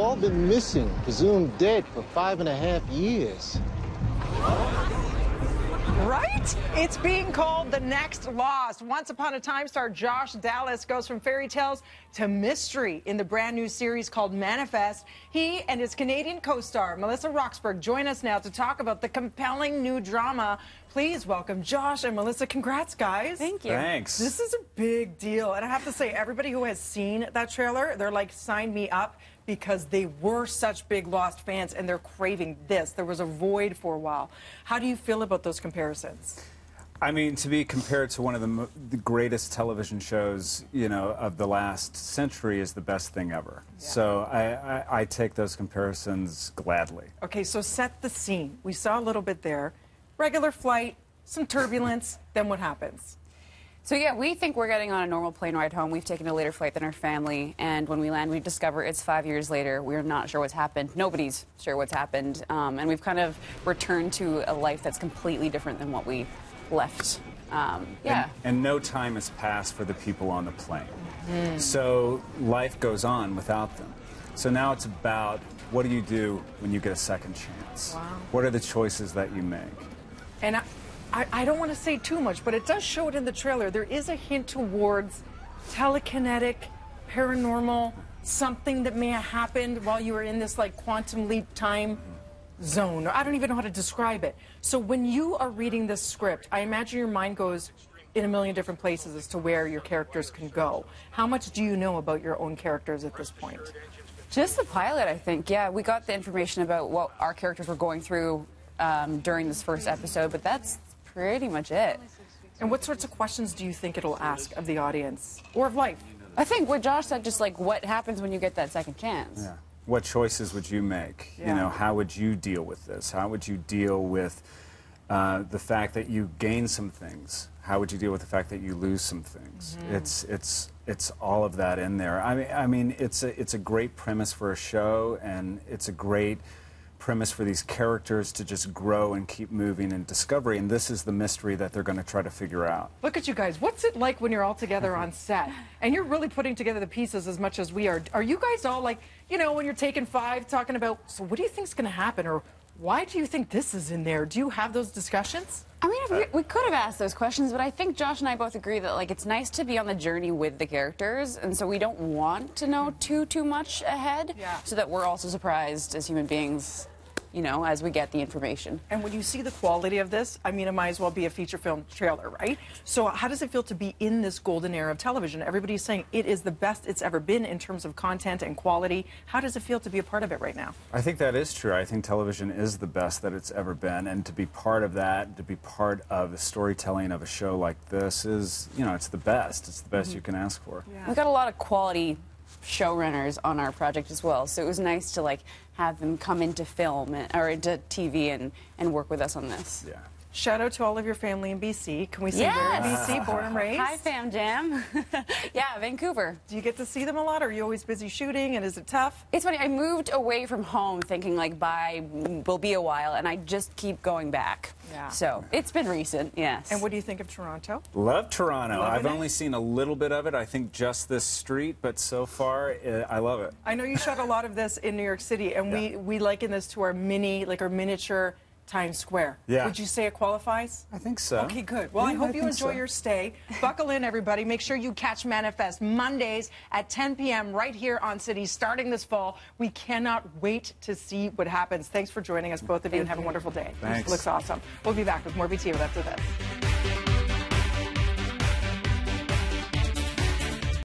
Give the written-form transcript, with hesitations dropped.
all been missing, presumed dead for 5.5 years. Right? It's being called The Next Lost. Once Upon a Time star Josh Dallas goes from fairy tales to mystery in the brand new series called Manifest. He and his Canadian co-star Melissa Roxburgh join us now to talk about the compelling new drama. Please welcome Josh and Melissa. Congrats, guys. Thank you. Thanks. This is a big deal. And I have to say, everybody who has seen that trailer, they're like, sign me up, because they were such big Lost fans and they're craving this. There was a void for a while. How do you feel about those comparisons? I mean, to be compared to one of the greatest television shows, you know, of the last century is the best thing ever. Yeah. So I take those comparisons gladly. Okay, so set the scene. We saw a little bit there. Regular flight, some turbulence, then what happens? So yeah, we think we're getting on a normal plane ride home. We've taken a later flight than our family, and when we land, we discover it's 5 years later. We're not sure what's happened. Nobody's sure what's happened, and we've kind of returned to a life that's completely different than what we left. Yeah. And no time has passed for the people on the plane. So life goes on without them. So now it's about, what do you do when you get a second chance? Wow. What are the choices that you make? And I don't want to say too much, but it does show it in the trailer. There is a hint towards telekinetic, paranormal, something that may have happened while you were in this like quantum leap time zone. I don't even know how to describe it. So when you are reading this script, I imagine your mind goes in a million different places as to where your characters can go. How much do you know about your own characters at this point? Just the pilot, I think. Yeah, we got the information about what our characters were going through during this first episode, but that's pretty much it. And what sorts of questions do you think it'll ask of the audience or of life? I think what Josh said, just like what happens when you get that second chance. Yeah. What choices would you make? Yeah. You know, how would you deal with this? How would you deal with the fact that you gain some things? How would you deal with the fact that you lose some things? It's all of that in there. I mean, it's a great premise for a show, and it's a great premise for these characters to just grow and keep moving in discovery, and this is the mystery that they're going to try to figure out. Look at you guys. What's it like when you're all together on set? And you're really putting together the pieces as much as we are. Are you guys all like, you know, when you're taking five, talking about, so what do you think's going to happen? Or why do you think this is in there? Do you have those discussions? I mean, we could have asked those questions, but I think Josh and I both agree that like it's nice to be on the journey with the characters, and so we don't want to know too much ahead, so that we're also surprised as human beings, you know, as we get the information. And when you see the quality of this, I mean, it might as well be a feature film trailer, right? So how does it feel to be in this golden era of television? Everybody's saying it is the best it's ever been in terms of content and quality. How does it feel to be a part of it right now? I think that is true. I think television is the best that it's ever been, and to be part of that, to be part of the storytelling of a show like this is, you know, it's the best. It's the best you can ask for. Yeah. We got a lot of quality showrunners on our project as well, so it was nice to like have them come into film or into TV and work with us on this. Yeah. Shout out to all of your family in BC. Can we say where in BC, born and raised? Hi, Fam Jam. Yeah, Vancouver. Do you get to see them a lot, or are you always busy shooting, and is it tough? It's funny, I moved away from home thinking like will be a while, and I just keep going back. Yeah. So it's been recent, yes. And what do you think of Toronto? Love Toronto. Loving I've it? only seen a little bit of it. I think just this street, but so far, I love it. I know you shot a lot of this in New York City, and we liken this to our miniature Times Square. Yeah. Would you say it qualifies? I think so. Okay, good. Well, Yeah, I hope I you think enjoy so. your stay. Buckle in, everybody. Make sure you catch Manifest Mondays at 10 p.m. right here on City, starting this fall. We cannot wait to see what happens. Thanks for joining us, both of you, and have a wonderful day. Thanks. It looks awesome. We'll be back with more BTO after this.